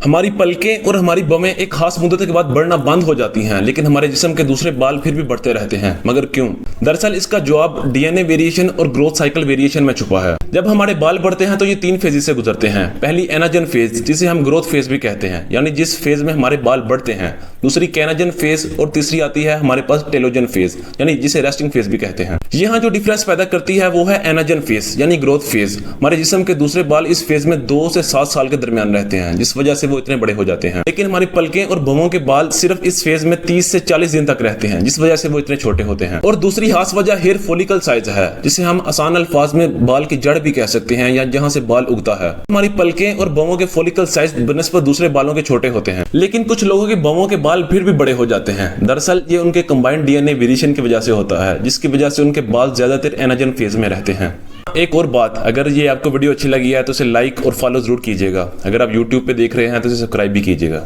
हमारी पलकें और हमारी बमें एक खास मुद्दत के बाद बढ़ना बंद हो जाती हैं, लेकिन हमारे जिस्म के दूसरे बाल फिर भी बढ़ते रहते हैं। मगर क्यों? दरअसल इसका जवाब डीएनए वेरिएशन और ग्रोथ साइकिल वेरिएशन में छुपा है। जब हमारे बाल बढ़ते हैं तो ये 3 फेजेस से गुजरते हैं। पहली एनाजन फेज, जिसे हम ग्रोथ फेज भी कहते हैं, यानी जिस फेज में हमारे बाल बढ़ते हैं। दूसरी कैनाजन फेज और तीसरी आती है हमारे पास टेलोजन फेज, यानी जिसे रेस्टिंग फेज भी कहते हैं। यहाँ जो डिफरेंस पैदा करती है वो है एनाजन फेज यानी ग्रोथ फेज। हमारे जिस्म के दूसरे बाल इस फेज में 2 से 7 साल के दरमियान रहते हैं, जिस वजह से वो इतने बड़े हो जाते हैं। लेकिन हमारी पलकें और भवों के बाल सिर्फ इस फेज में 30 से 40 दिन तक रहते हैं, जिस वजह से वो इतने छोटे होते हैं। और दूसरी खास वजह हेयर फॉलिकल साइज है, जिसे हम आसान अल्फाज में बाल की जड़ भी कह सकते हैं, या जहां से बाल उगता है। हमारी पलकें और भवों के फॉलिकल साइज बनस्पत दूसरे बालों के छोटे होते हैं, लेकिन कुछ लोगों के भवों के बाल फिर भी बड़े हो जाते हैं। दरअसल ये उनके कंबाइंड डीएनए वेरिएशन की वजह से होता है, जिसकी वजह से उनके बाल ज्यादातर एनाजन फेज में रहते हैं। एक और बात, अगर ये आपको वीडियो अच्छी लगी है तो इसे लाइक और फॉलो जरूर कीजिएगा। अगर आप YouTube पे देख रहे हैं तो इसे सब्सक्राइब भी कीजिएगा।